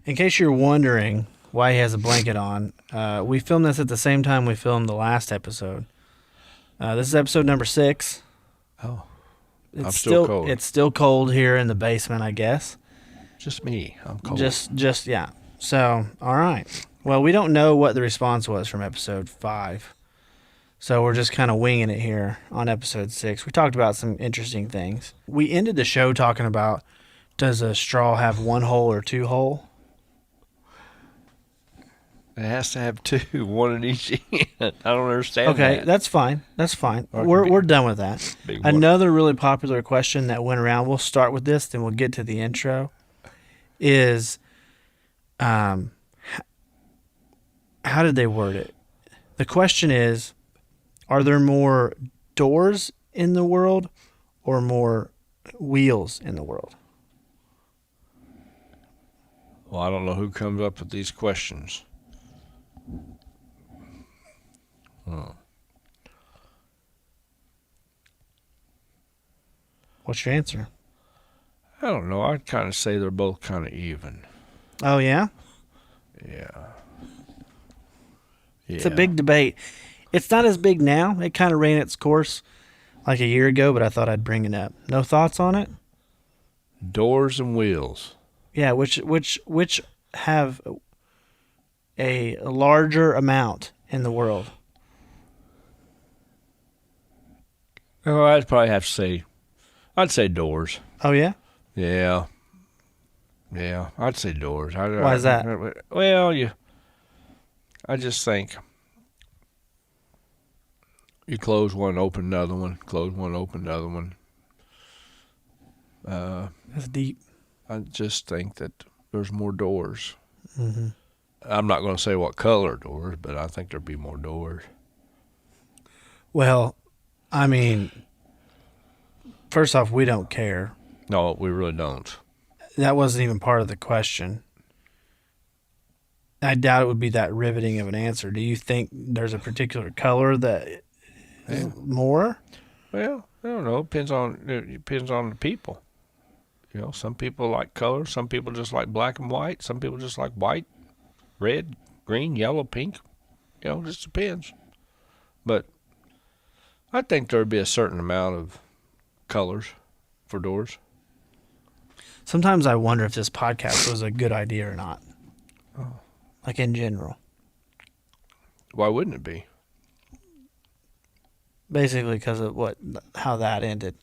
In case you're wondering why he has a blanket on, we filmed this at the same time we filmed the last episode. This is episode number 6. Oh, I'm still cold. It's still cold here in the basement, I guess. Just me. I'm cold. Just yeah. So, all right. Well, we don't know what the response was from episode 5. So we're just kind of winging it here on episode 6. We talked about some interesting things. We ended the show talking about, does a straw have 1 hole or 2 hole? It has to have 2, 1 in each end. I don't understand that. Okay, that's fine. That's fine. We're done with that. Another really popular question that went around, we'll start with this, then we'll get to the intro, is how did they word it? The question is, are there more doors in the world or more wheels in the world? Well, I don't know who comes up with these questions. What's your answer? I don't know. I'd kind of say they're both kind of even. Oh, yeah? Yeah. It's a big debate. It's not as big now. It kind of ran its course like a year ago, but I thought I'd bring it up. No thoughts on it? Doors and wheels. Yeah, which have a larger amount in the world? Oh, I'd probably have to say, I'd say doors. Oh, yeah? Yeah. Yeah, I'd say doors. Why is that? Well, I just think you close one, open another one, close one, open another one. That's deep. I just think that there's more doors. Mm-hmm. I'm not going to say what color doors, but I think there'd be more doors. Well, I mean, first off, we don't care. No, we really don't. That wasn't even part of the question. I doubt it would be that riveting of an answer. Do you think there's a particular color that is more? Well, I don't know. It depends on the people. You know, some people like color. Some people just like black and white. Some people just like white, red, green, yellow, pink. You know, it just depends. But I think there'd be a certain amount of colors for doors. Sometimes I wonder if this podcast was a good idea or not. Oh. Like in general. Why wouldn't it be? Basically because of how that ended.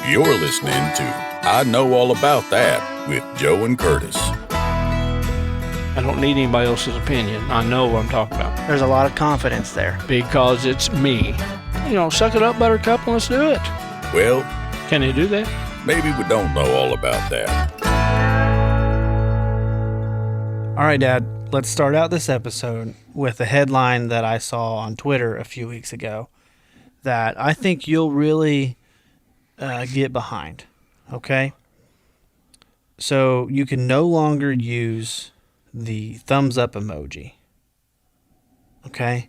You're listening to I Know All About That with Joe and Curtis. I don't need anybody else's opinion. I know what I'm talking about. There's a lot of confidence there. Because it's me. You know, suck it up, buttercup, and let's do it. Well, can they do that? Maybe we don't know all about that. All right, Dad, let's start out this episode with a headline that I saw on Twitter a few weeks ago that I think you'll really get behind, okay? So you can no longer use the thumbs up emoji, okay?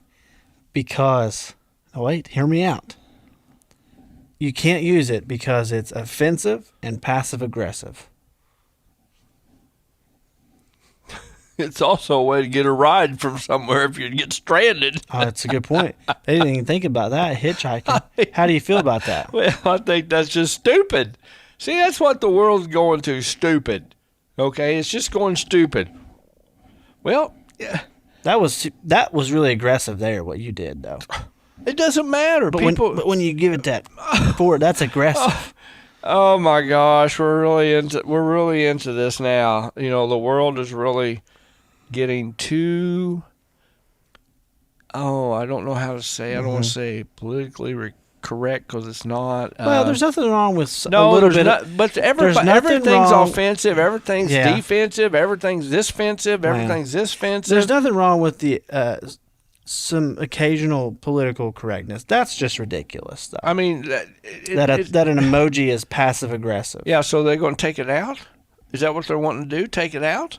Because, wait, hear me out. You can't use it because it's offensive and passive aggressive. It's also a way to get a ride from somewhere if you get stranded. Oh, that's a good point. They didn't even think about that, hitchhiking. How do you feel about that? Well, I think that's just stupid. See, that's what the world's going to, stupid. Okay, it's just going stupid. Well, yeah. That was really aggressive there, what you did, though. It doesn't matter. But when you give it that forward, that's aggressive. Oh my gosh, we're really into this now. You know, the world is really getting too. Oh, I don't know how to say. I don't want to say politically correct because it's not. Well, there's nothing wrong with a little bit. But everything's offensive. Everything's defensive. Everything's this offensive. Everything's this offensive. There's nothing wrong with the some occasional political correctness. That's just ridiculous, though. I mean, that an emoji is passive aggressive. Yeah, so they're going to take it out? Is that what they're wanting to do? Take it out?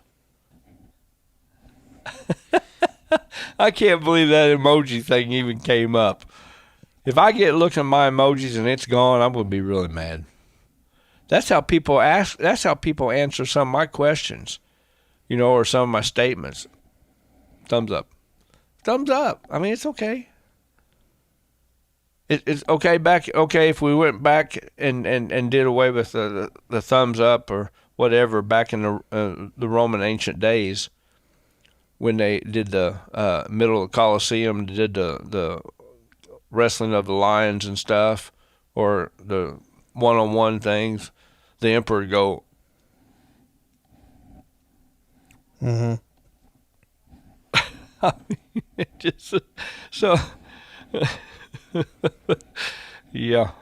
I can't believe that emoji thing even came up. If I get looked at my emojis and it's gone, I'm going to be really mad. That's how people ask. That's how people answer some of my questions, or some of my statements. Thumbs up. Thumbs up. I mean, it's okay. It's okay if we went back and did away with the thumbs up or whatever back in the Roman ancient days when they did the middle of the Colosseum, did the wrestling of the lions and stuff, or the one-on-one things. The emperor would go. Mm-hmm. I mean, just so. Yeah.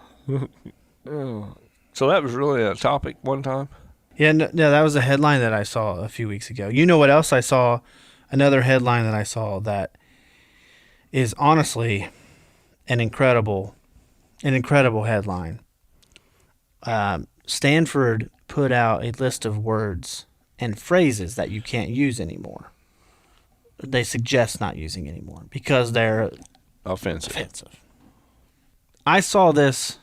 So that was really a topic one time. Yeah, no, that was a headline that I saw a few weeks ago. You know what else I saw? Another headline that I saw that is honestly an incredible headline. Stanford put out a list of words and phrases that you can't use anymore. They suggest not using anymore because they're offensive. I saw this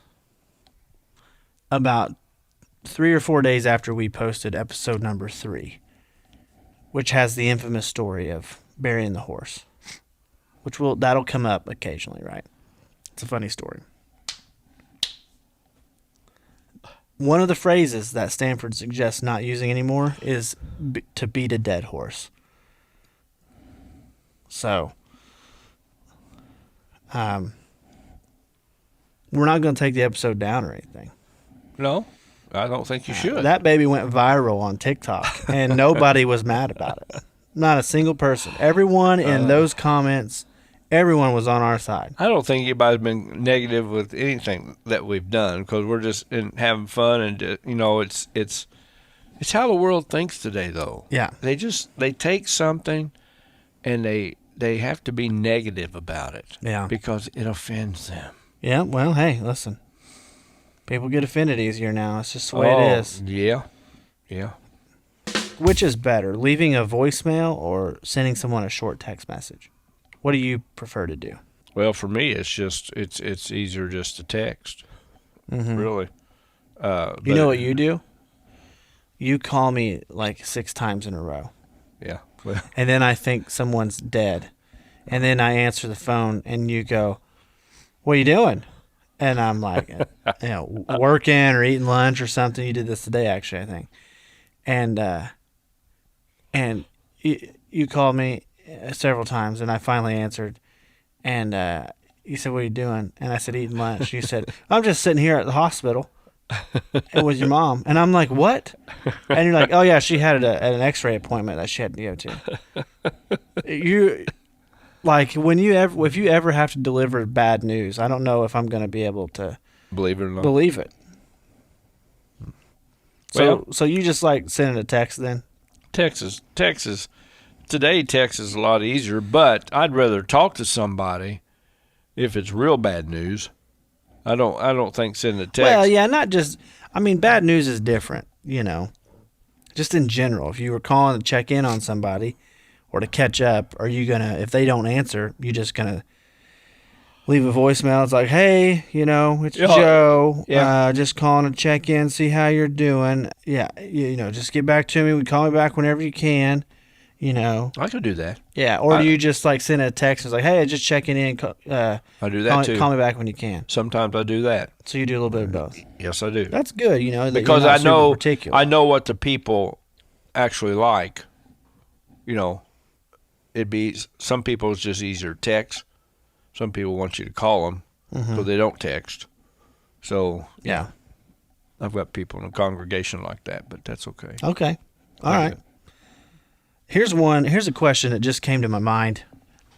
about 3 or 4 days after we posted episode number 3, which has the infamous story of burying the horse, that'll come up occasionally, right? It's a funny story. One of the phrases that Stanford suggests not using anymore is to beat a dead horse. So, we're not going to take the episode down or anything. No, I don't think you should. That baby went viral on TikTok, and nobody was mad about it. Not a single person. Everyone in those comments, everyone was on our side. I don't think anybody's been negative with anything that we've done because we're just having fun, and it's how the world thinks today, though. Yeah, they take something, and they have to be negative about it. Yeah, because it offends them. Yeah, well, hey, listen. People get offended easier now. It's just the way it is. Yeah. Which is better, leaving a voicemail or sending someone a short text message? What do you prefer to do? Well, for me, it's easier just to text. Mm-hmm. Really. You know what you do? You call me like 6 times in a row. Yeah. Well. And then I think someone's dead. And then I answer the phone and you go, "What are you doing?" And I'm like, working or eating lunch or something. You did this today, actually, I think. And you called me several times, and I finally answered. And you said, "What are you doing?" And I said, "Eating lunch." You said, "I'm just sitting here at the hospital with your mom." And I'm like, "What?" And you're like, "Oh, yeah, she had an X-ray appointment that she had to go to." Like if you ever have to deliver bad news, I don't know if I'm going to be able to believe it or not. Believe it. So you just like sending a text then? Text is today. Text is a lot easier, but I'd rather talk to somebody if it's real bad news. I don't think sending a text. Well, yeah, not just. I mean, bad news is different. Just in general. If you were calling to check in on somebody. Or to catch up, are you gonna? If they don't answer, you just gonna leave a voicemail. It's like, "Hey, it's Joe. Yeah. Just calling to check in, see how you're doing. Yeah, just get back to me. Call me back whenever you can. I could do that. Yeah, or do you just like send a text? It's like, "Hey, just checking in. I do that too. Call me back when you can." Sometimes I do that. So you do a little bit of both. Yes, I do. That's good. Because I know what the people actually like. It'd be some people it's just easier to text. Some people want you to call them, so they don't text. So yeah, I've got people in a congregation like that, but that's okay. Okay, all right. Here's a question that just came to my mind.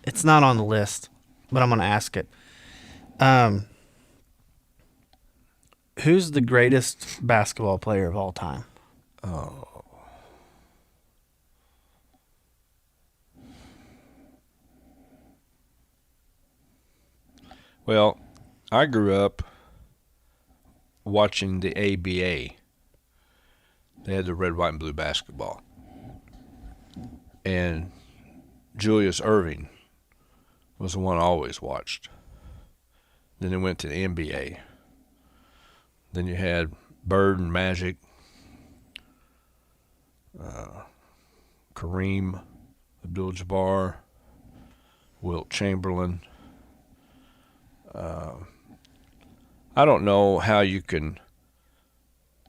It's not on the list, but I'm going to ask it. Who's the greatest basketball player of all time? Oh. Well, I grew up watching the ABA. They had the red, white, and blue basketball. And Julius Erving was the one I always watched. Then it went to the NBA. Then you had Bird and Magic, Kareem Abdul-Jabbar, Wilt Chamberlain. I don't know how you can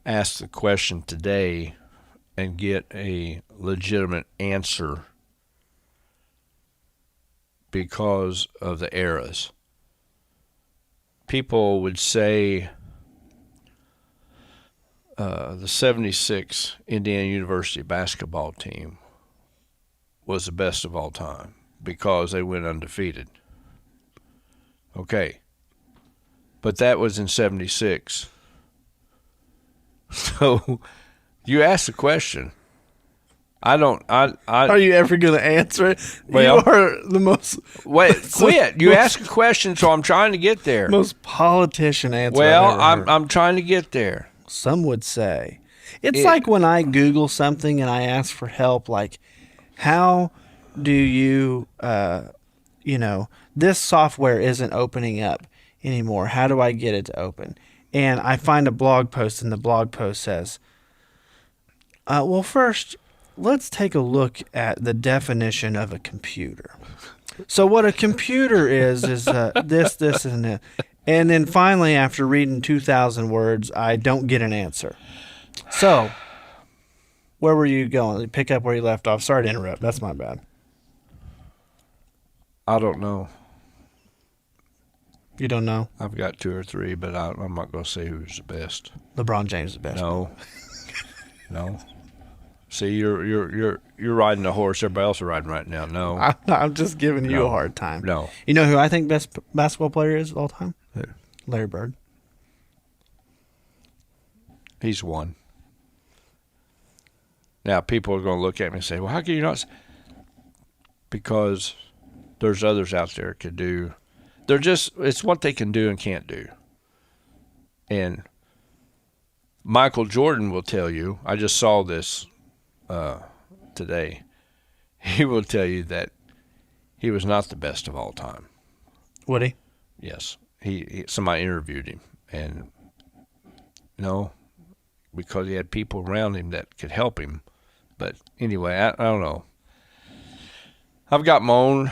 ask the question today and get a legitimate answer because of the eras. People would say the 76 Indiana University basketball team was the best of all time because they went undefeated. Okay. But that was in 76. So you ask the question. Are you ever going to answer it? Well, you are the most... Wait, quit. You ask a question, so I'm trying to get there. Most politician answer Well, I've ever heard. I'm trying to get there. Some would say. It's like when I Google something and I ask for help, like, how do you, this software isn't opening up anymore. How do I get it to open? And I find a blog post, and the blog post says, well, first, let's take a look at the definition of a computer. So what a computer is this, and that. And then finally, after reading 2,000 words, I don't get an answer. So, where were you going? Pick up where you left off. Sorry to interrupt. That's my bad. I don't know. You don't know? I've got 2 or 3, but I'm not going to say who's the best. LeBron James is the best. No. No. See, you're riding the horse everybody else is riding right now. No. I'm just giving you No. a hard time. No. You know who I think best basketball player is of all time? Who? Larry Bird. He's one. Now, people are going to look at me and say, well, how can you not? Because there's others out there that could do. It's what they can do and can't do. And Michael Jordan will tell you, I just saw this today, he will tell you that he was not the best of all time. Would he? Yes. Somebody interviewed him, and no, because he had people around him that could help him. But anyway, I don't know. I've got my own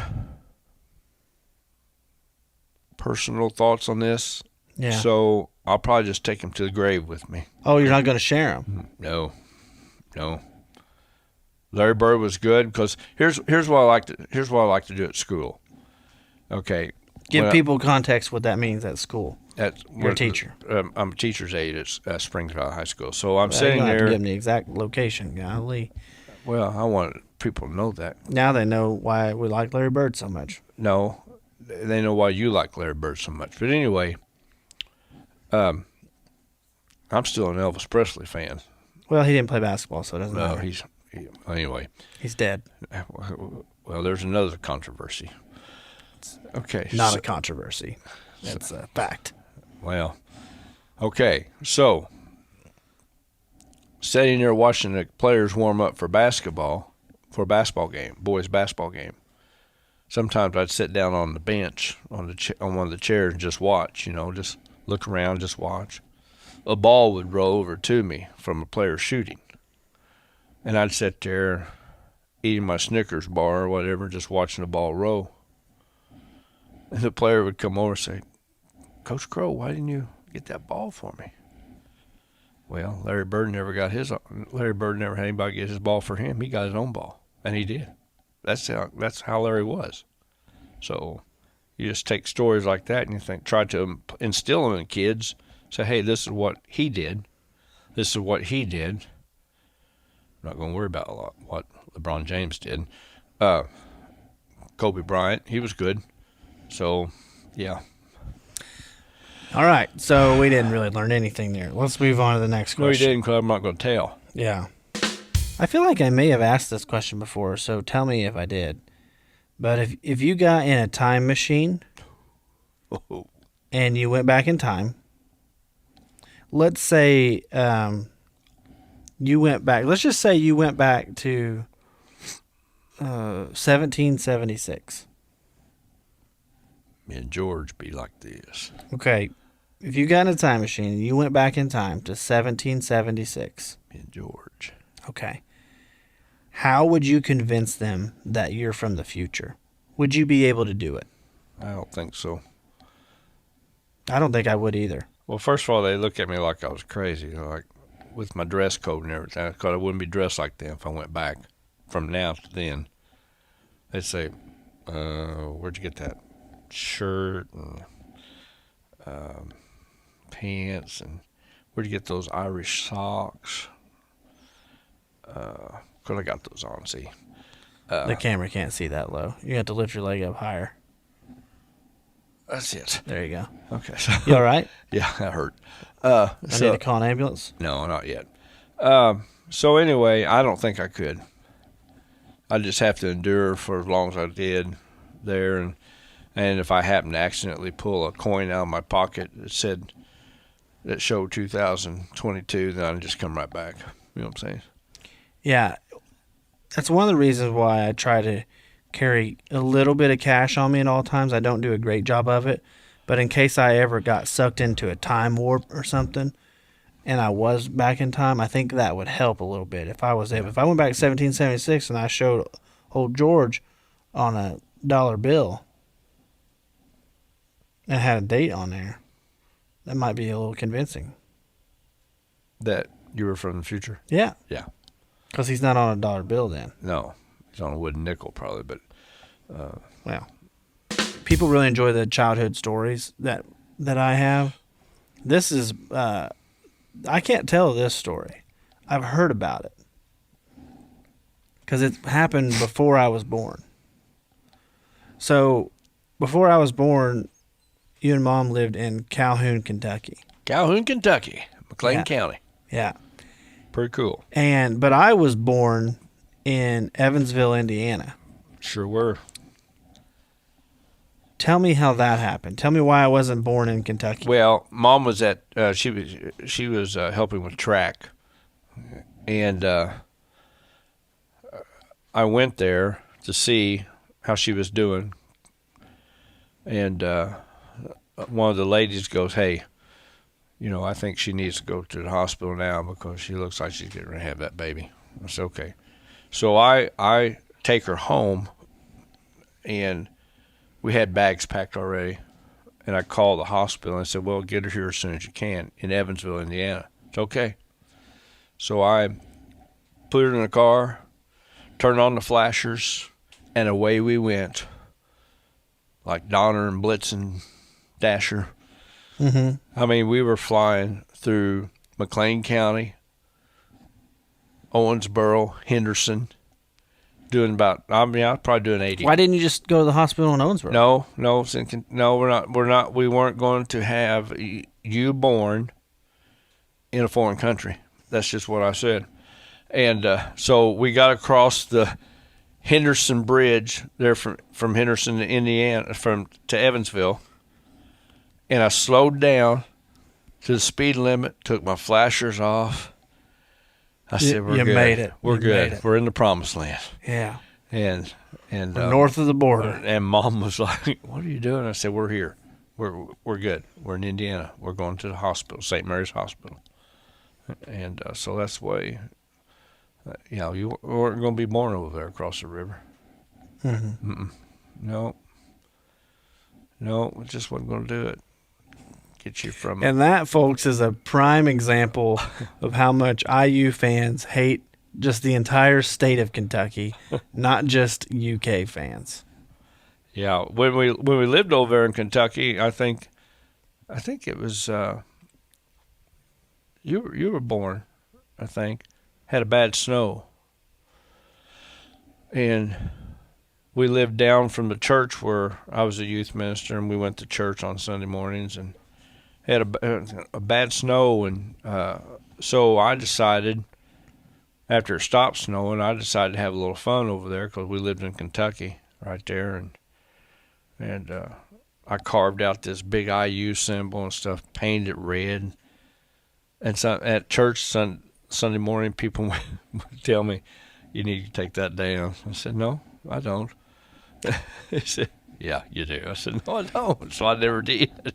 personal thoughts on this. Yeah. So I'll probably just take him to the grave with me. Oh, you're not going to share them? No. Larry Bird was good because here's what I like to do at school. Okay. Give people context what that means at school. You're a teacher. I'm a teacher's aide at Springs Valley High School. So I'm You sitting don't have to there. give them the exact location. Golly. Well, I want people to know that. Now they know why we like Larry Bird so much. No, they know why you like Larry Bird so much. But anyway, I'm still an Elvis Presley fan. Well, he didn't play basketball, so it doesn't No, matter. Anyway. He's dead. Well, there's another controversy. Okay. Not a controversy. That's a fact. Well, okay. So, sitting there watching the players warm up for a basketball game, boys' basketball game. Sometimes I'd sit down on the bench on one of the chairs and just watch. Just look around, just watch. A ball would roll over to me from a player shooting, and I'd sit there eating my Snickers bar or whatever, just watching the ball roll. And the player would come over and say, "Coach Crow, why didn't you get that ball for me?" Well, Larry Bird never had anybody get his ball for him. He got his own ball, and he did. That's how Larry was. So you just take stories like that and you try to instill them in kids. Say, hey, this is what he did. This is what he did. I'm not going to worry about a lot what LeBron James did. Kobe Bryant, he was good. So, yeah. All right, so we didn't really learn anything there. Let's move on to the next No, he question. didn't, because I'm not going to tell. Yeah. I feel like I may have asked this question before, so tell me if I did. But if you got in a time machine and you went back in time, let's say you went back. Let's just say you went back to 1776. Me and George be like this. Okay. If you got in a time machine and you went back in time to 1776, And George. okay, how would you convince them that you're from the future? Would you be able to do it? I don't think so. I don't think I would either. Well, first of all, they look at me like I was crazy, like with my dress code and everything, because I wouldn't be dressed like them if I went back from now to then. They'd say, where'd you get that shirt and pants, and where'd you get those Irish socks? Because I got those on, see. The camera can't see that low. You have to lift your leg up higher. That's it. There you go. Okay. So, You all right? yeah, that hurt. I need to call an ambulance. No, not yet. So anyway, I don't think I could. I just have to endure for as long as I did there, and if I happen to accidentally pull a coin out of my pocket that showed 2022, then I just come right back. You know what I'm saying? Yeah. That's one of the reasons why I try to carry a little bit of cash on me at all times. I don't do a great job of it, but in case I ever got sucked into a time warp or something and I was back in time, I think that would help a little bit. If I was able, if I went back to 1776 and I showed old George on a dollar bill and had a date on there, that might be a little convincing. That you were from the future? Yeah. Yeah. Because he's not on a dollar bill then. No, he's on a wooden nickel probably, but Well, people really enjoy the childhood stories that I have. This is I can't tell this story. I've heard about it because it happened before I was born. So before I was born, you and Mom lived in Calhoun, Kentucky. Calhoun, Kentucky, McLean Yeah. County. Yeah. Pretty cool. But I was born in Evansville, Indiana. Sure were. Tell me how that happened. Tell me why I wasn't born in Kentucky. Well, Mom was at she was helping with track, and I went there to see how she was doing, and one of the ladies goes, "Hey, I think she needs to go to the hospital now because she looks like she's getting ready to have that baby." I said, "Okay." So I take her home, and we had bags packed already, and I called the hospital and I said, "Well, get her here as soon as you can in Evansville, Indiana." It's okay. So I put her in the car, turned on the flashers, and away we went, like Donner and Blitzen, Dasher. Mm-hmm. I mean, we were flying through McLean County, Owensboro, Henderson, doing about, I was probably doing 80. Why didn't you just go to the hospital in Owensboro? No, we're not. We weren't going to have you born in a foreign country. That's just what I said. And so we got across the Henderson Bridge there from Henderson to Indiana, to Evansville, and I slowed down to the speed limit, took my flashers off. I said, "We're you good. made it. We're You good. made it. We're in the promised land." Yeah. And We're north of the border. And Mom was like, "What are you doing?" I said, "We're here. We're good. We're in Indiana. We're going to the hospital, St. Mary's Hospital." And so that's the way. You weren't going to be born over there across the river. Mm-hmm. No, it just wasn't going to do it. Get you from. And that, folks, is a prime example of how much IU fans hate just the entire state of Kentucky, not just UK fans. Yeah, when we lived over there in Kentucky, I think it was you were born, I think, had a bad snow, and we lived down from the church where I was a youth minister, and we went to church on Sunday mornings, and had a bad snow, and so I decided, after it stopped snowing, I decided to have a little fun over there because we lived in Kentucky right there, and I carved out this big IU symbol and stuff, painted it red, and so at church Sunday morning, people would tell me, "You need to take that down." I said, "No, I don't." They said, yeah, you do. I said, no, I don't. So I never did.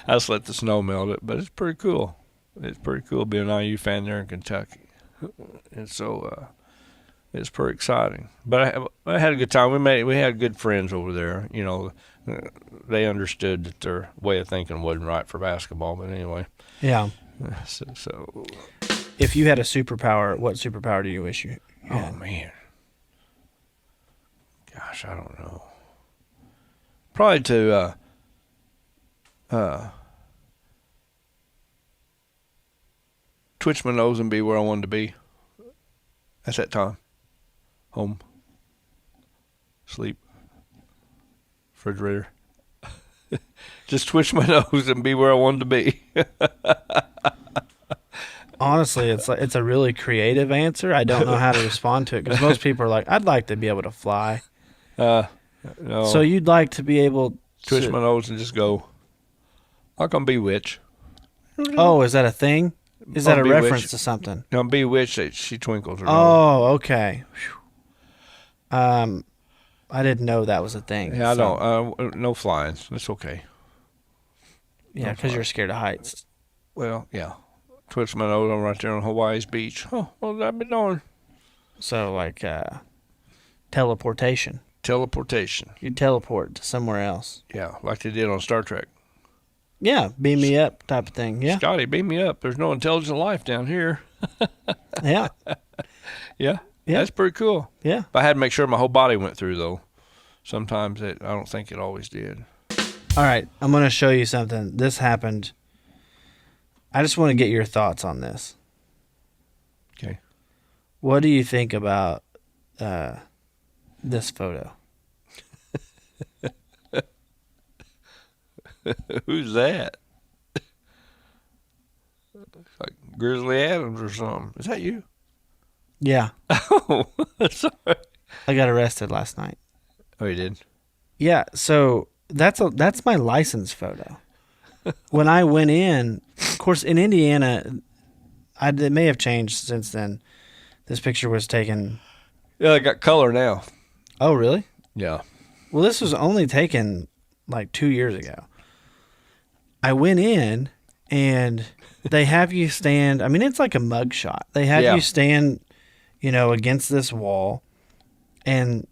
I just let the snow melt it, but it's pretty cool. It's pretty cool being an IU fan there in Kentucky. And so it's pretty exciting. But I had a good time. We had good friends over there. You know, they understood that their way of thinking wasn't right for basketball. But anyway. Yeah. So if you had a superpower, what superpower do you wish you had? Oh, man. Gosh, I don't know. Probably to twitch my nose and be where I wanted to be at that time. Home. Sleep. Refrigerator. Just twitch my nose and be where I wanted to be. Honestly, it's a really creative answer. I don't know how to respond to it because most people are like, I'd like to be able to fly. No. So you'd like to be able Twitch to... my nose and just go, I'm going to be witch. Oh, is that a thing? Is that a Bewitched. reference to something? No, bewitched. She twinkles her nose. Oh, okay. Whew. I didn't know that was a thing. Yeah, I so. don't. No flying. It's okay. Yeah, because you're scared of heights. Well, yeah. Twitch my nose. I'm right there on Hawaii's beach. Oh, what have I been doing? So, like, teleportation. Teleportation. You teleport to somewhere else. Yeah, like they did on Star Trek. Yeah, beam me up type of thing. Yeah. Scotty, beam me up. There's no intelligent life down here. Yeah. Yeah. Yeah. That's pretty cool. Yeah. But I had to make sure my whole body went through, though. Sometimes I don't think it always did. All right, I'm going to show you something. This happened. I just want to get your thoughts on this. Okay. What do you think about this photo? Who's that? Like Grizzly Adams or something. Is that you? Yeah. Oh, sorry. I got arrested last night. Oh, you did? Yeah, so that's my license photo. When I went in, of course, in Indiana, it may have changed since then. This picture was taken. Yeah, I got color now. Oh, really? Yeah. Well, this was only taken like 2 years ago. I went in and they have you stand. I mean, it's like a mug shot. They have you stand, against this wall, and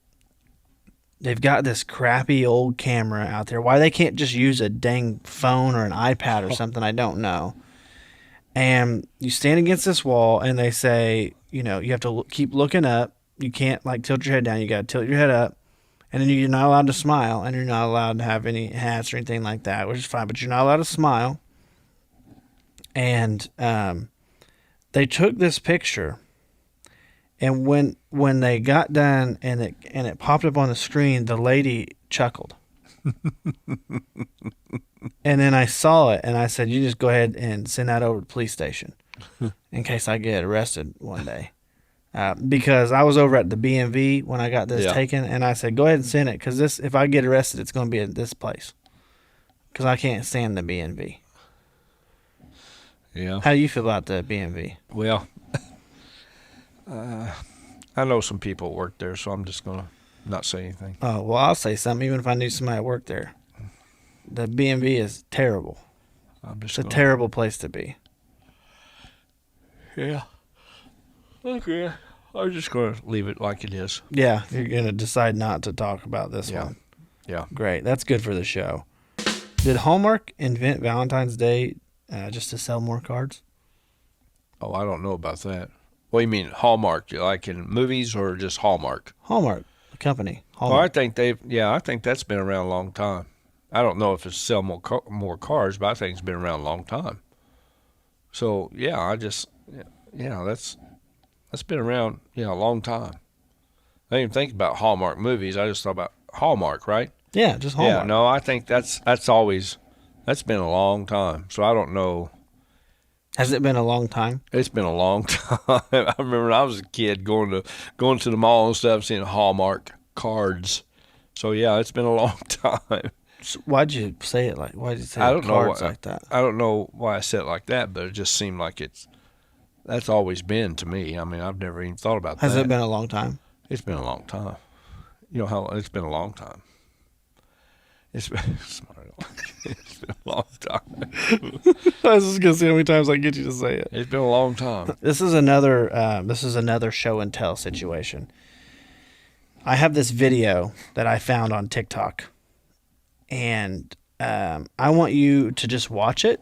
they've got this crappy old camera out there. Why they can't just use a dang phone or an iPad or something, I don't know. And you stand against this wall, and they say, you have to keep looking up. You can't tilt your head down. You got to tilt your head up. And then you're not allowed to smile, and you're not allowed to have any hats or anything like that, which is fine. But you're not allowed to smile. And they took this picture, and when they got done and it popped up on the screen, the lady chuckled. And then I saw it, and I said, "You just go ahead and send that over to the police station in case I get arrested one day." Because I was over at the BMV when I got this taken, and I said, go ahead and send it, because if I get arrested, it's going to be at this place, because I can't stand the BMV. Yeah. How do you feel about the BMV? Well, I know some people that work there, so I'm just going to not say anything. Oh, well, I'll say something, even if I knew somebody that worked there. The BMV is terrible. It's a terrible place to be. Yeah. Okay. I'm just going to leave it like it is. Yeah, you're going to decide not to talk about this one. Yeah. Great. That's good for the show. Did Hallmark invent Valentine's Day just to sell more cards? Oh, I don't know about that. What do you mean, Hallmark? Like in movies or just Hallmark? Hallmark, the company. Well, Hallmark. I think that's been around a long time. I don't know if it's sell more cards, but I think it's been around a long time. So, that's been around, a long time. I didn't even think about Hallmark movies. I just thought about Hallmark, right? Yeah, just Hallmark. Yeah, no, I think that's been a long time. So I don't know. Has it been a long time? It's been a long time. I remember when I was a kid going to the mall and stuff, seeing Hallmark cards. So yeah, it's been a long time. So why'd you say it why'd you say I don't cards know like that? I don't know why I said it like that, but it just seemed like that's always been to me. I mean, I've never even thought about that. Has it been a long time? It's been a long time. You know how it's been a long time. It's been a long time. I was just gonna see how many times I get you to say it. It's been a long time. This is another show and tell situation. I have this video that I found on TikTok, and I want you to just watch it,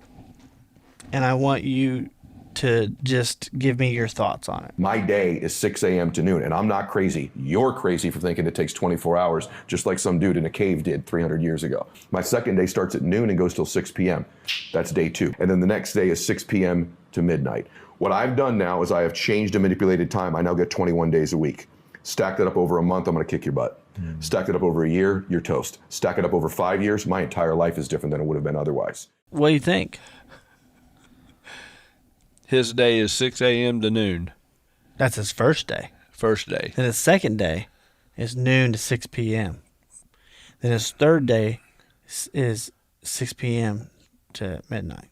and I want you to just give me your thoughts on it. My day is 6 a.m. to noon, and I'm not crazy. You're crazy for thinking it takes 24 hours, just like some dude in a cave did 300 years ago. My second day starts at noon and goes till 6 p.m. That's day 2. And then the next day is 6 p.m. to midnight. What I've done now is I have changed and manipulated time. I now get 21 days a week. Stack that up over a month, I'm gonna kick your butt. Stack it up over a year, you're toast. Stack it up over 5 years, my entire life is different than it would have been otherwise. What do you think? His day is 6 a.m. to noon. That's his first day. First day. Then his second day is noon to 6 p.m. Then his third day is 6 p.m. to midnight.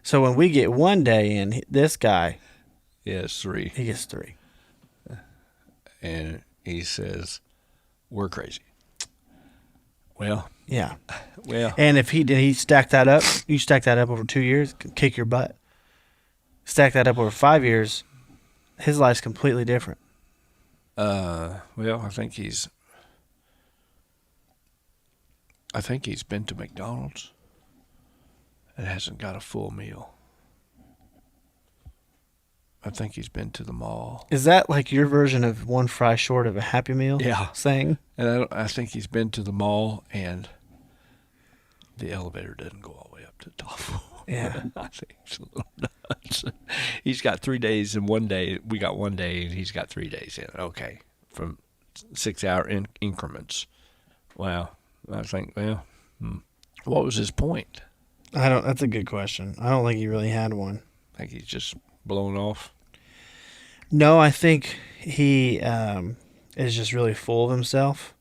So when we get one day in, this guy, Yes, 3. he gets 3. And he says, we're crazy. Well, Yeah. well, And if he stacked that up, you stack that up over 2 years, kick your butt. Stack that up over 5 years, his life's completely different. I think he's been to McDonald's and hasn't got a full meal. I think he's been to the mall. Is that like your version of one fry short of a Happy Meal? Yeah. Saying? And I think he's been to the mall and the elevator doesn't go all the way up to the top floor. Yeah. I think it's a little nuts. He's got 3 days in one day. We got 1 day and he's got 3 days in. Okay. From 6-hour increments. Wow. I think, what was his point? That's a good question. I don't think he really had one. I think he's just blown off. No, I think he is just really full of himself.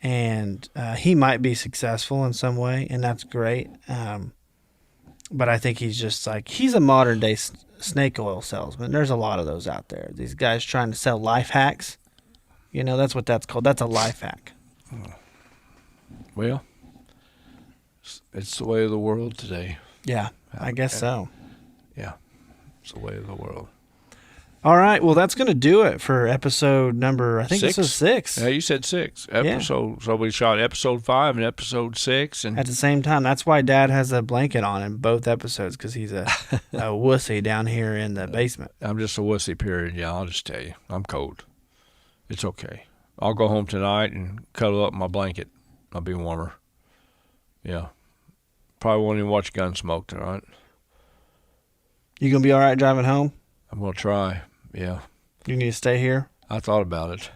And he might be successful in some way, and that's great. But I think he's just like, he's a modern day snake oil salesman. There's a lot of those out there. These guys trying to sell life hacks. You know, that's what that's called. That's a life hack. Well, it's the way of the world today. Yeah, I guess so. Yeah, it's the way of the world. All right, well, that's going to do it for episode number, I think 6? this is 6. Yeah, you said 6. So we shot episode 5 and episode 6. And At the same time, that's why Dad has a blanket on in both episodes, because he's a wussy down here in the basement. I'm just a wussy, period. Yeah, I'll just tell you. I'm cold. It's okay. I'll go home tonight and cuddle up in my blanket. I'll be warmer. Yeah. Probably won't even watch Gunsmoke tonight. You going to be all right driving home? I'm going to try. Yeah. You need to stay here? I thought about it.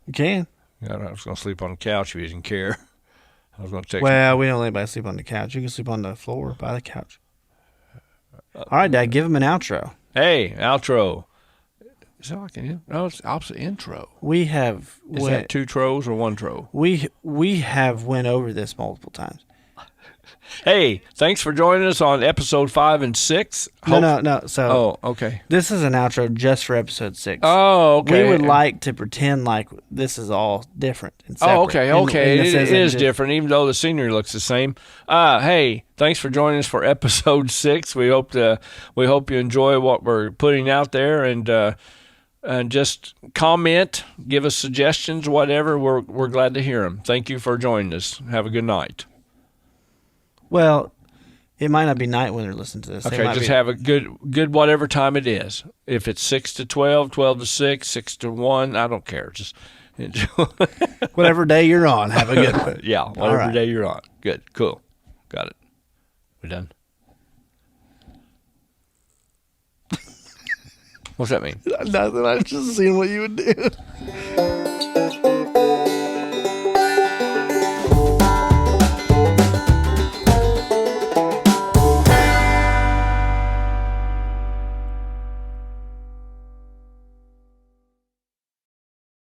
You can. Yeah, I was going to sleep on the couch if you didn't care. I was going to take Well, we don't let anybody sleep on the couch. You can sleep on the floor by the couch. All right, Dad, give him an outro. Hey, outro. Is that like an no? It's opposite intro. We have Is that 2 tros or 1 tro? we have went over this multiple times. Hey, thanks for joining us on episode 5 and 6. No. So okay. this is an outro just for episode 6. Oh, okay. We would like to pretend like this is all different and separate. Oh, okay. And It this is isn't different, even though the scenery looks the same. Hey, thanks for joining us for episode 6. We hope you enjoy what we're putting out there, and just comment, give us suggestions, whatever. We're glad to hear them. Thank you for joining us. Have a good night. Well, it might not be night when they're listening to this. They Okay, might just be- have a good whatever time it is. If it's 6 to 12, 12 to 6, 6 to 1, I don't care. Just enjoy. whatever day you're on. Have a good one. Yeah, whatever right. day you're on. Good, cool. Got it. We done? What's that mean? Nothing. I was just seeing what you would do.